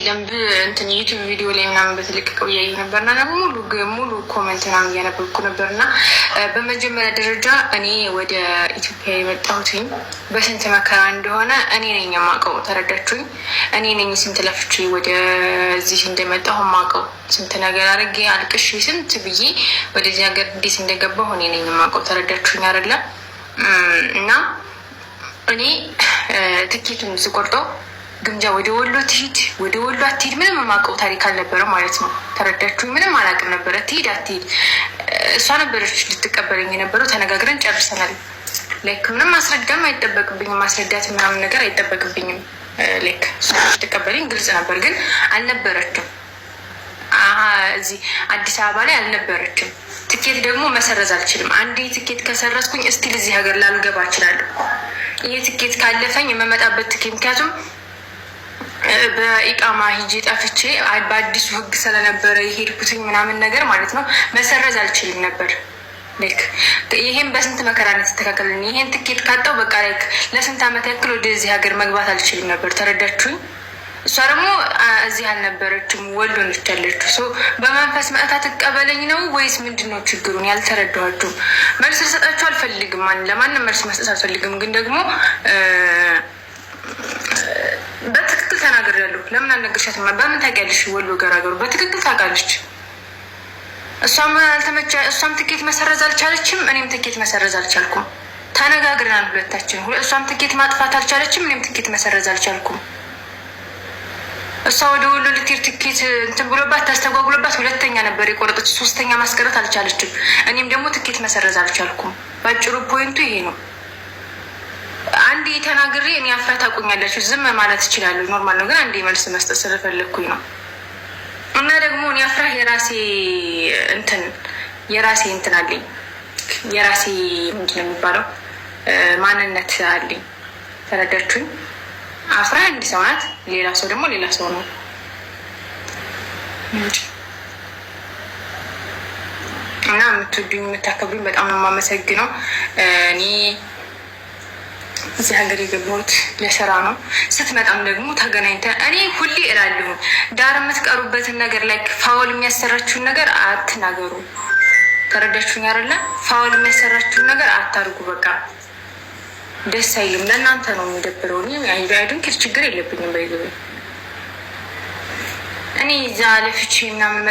ደንብ እንትን ዩቲዩብ ቪዲዮ ላይ ምናምን በተለቀቀው እያየሁ ነበርና ሙሉ ኮመንት ምናምን እያነበብኩ ነበርና በመጀመሪያ ደረጃ እኔ ወደ ኢትዮጵያ የመጣሁትኝ በስንት መከራ እንደሆነ እኔ ነኝ የማውቀው። ተረዳችሁኝ? እኔ ነኝ ስንት ለፍቼ ወደዚህ እንደመጣሁ የማውቀው። ስንት ነገር አድርጌ አልቅሽ ስንት ብዬ ወደዚህ ሀገር እንዴት እንደገባሁ እኔ ነኝ የማውቀው። ተረዳችሁኝ አይደለ? እና እኔ ትኬቱን ስቆርጠው ግምጃ ወደ ወሎ ትሂድ ወደ ወሎ አትሂድ ምንም የማውቀው ታሪክ አልነበረ ማለት ነው። ተረዳችሁኝ? ምንም አላውቅም ነበረ። ትሂድ አትሂድ እሷ ነበረች ልትቀበለኝ የነበረው። ተነጋግረን ጨርሰናል። ላይክ ምንም ማስረዳም አይጠበቅብኝም፣ ማስረዳት ምናምን ነገር አይጠበቅብኝም። ላይክ እሷ ልትቀበለኝ ግልጽ ነበር፣ ግን አልነበረችም። እዚህ አዲስ አበባ ላይ አልነበረችም። ትኬት ደግሞ መሰረዝ አልችልም። አንዴ ትኬት ከሰረዝኩኝ እስቲል እዚህ ሀገር ላልገባ እችላለሁ። ይሄ ትኬት ካለፈኝ የመመጣበት ትኬት ምክንያቱም በኢቃማ ሂጂ ጠፍቼ በአዲሱ ሕግ ስለነበረ የሄድኩትኝ ምናምን ነገር ማለት ነው መሰረዝ አልችልም ነበር። ላይክ ይሄን በስንት መከራ ነው የተስተካከለን። ይሄን ትኬት ካጣው በቃ ላይክ ለስንት ዓመት ያክል ወደዚህ ሀገር መግባት አልችልም ነበር። ተረዳችሁኝ? እሷ ደግሞ እዚህ አልነበረችም፣ ወሎ ነች ያለችው። በመንፈስ መእታ ትቀበለኝ ነው ወይስ ምንድን ነው ችግሩን? ያልተረዳኋችሁም። መልስ ልሰጣችሁ አልፈልግም፣ ለማንም መልስ መስጠት አልፈልግም። ግን ደግሞ በትክክል ተናግሬያለሁ። ለምን አልነገርሻትም? በምን ታውቂያለሽ? ወሎ ገራገሩ በትክክል ታውቃለች። እሷም ትኬት መሰረዝ አልቻለችም፣ እኔም ትኬት መሰረዝ አልቻልኩም። ተነጋግረናል ሁለታችን። እሷም ትኬት ማጥፋት አልቻለችም፣ እኔም ትኬት መሰረዝ አልቻልኩም። እሷ ወደ ወሎ ልትሄድ ትኬት እንትን ብሎባት ታስተጓጉሎባት ሁለተኛ ነበር የቆረጠች፣ ሶስተኛ ማስቀረት አልቻለችም። እኔም ደግሞ ትኬት መሰረዝ አልቻልኩም። ባጭሩ ፖይንቱ ይሄ ነው። አንዴ ተናግሬ እኔ አፍራ ታውቁኛላችሁ፣ ዝም ማለት እችላለሁ፣ ኖርማል ነው። ግን አንዴ መልስ መስጠት ስለፈለግኩኝ ነው። እና ደግሞ እኔ አፍራ የራሴ እንትን አለኝ፣ የራሴ ምንድን ነው የሚባለው ማንነት አለኝ። ተረዳችሁኝ? አፍራ አንድ ሰው ናት፣ ሌላ ሰው ደግሞ ሌላ ሰው ነው። እና የምትወዱኝ የምታከብሩኝ በጣም ነው የማመሰግነው። እኔ እዚህ ሀገር የገባሁት ለስራ ነው። ስትመጣም ደግሞ ተገናኝተን እኔ ሁሌ እላለሁ ዳር የምትቀሩበትን ነገር ላይ ፋውል የሚያሰራችሁን ነገር አትናገሩ። ተረዳችሁኝ አይደለ? ፋውል የሚያሰራችሁን ነገር አታርጉ። በቃ ደስ አይልም። ለእናንተ ነው የሚደብረው። አይዱን ችግር የለብኝም። በይገበ እኔ እዛ ለፍቼ ምናምን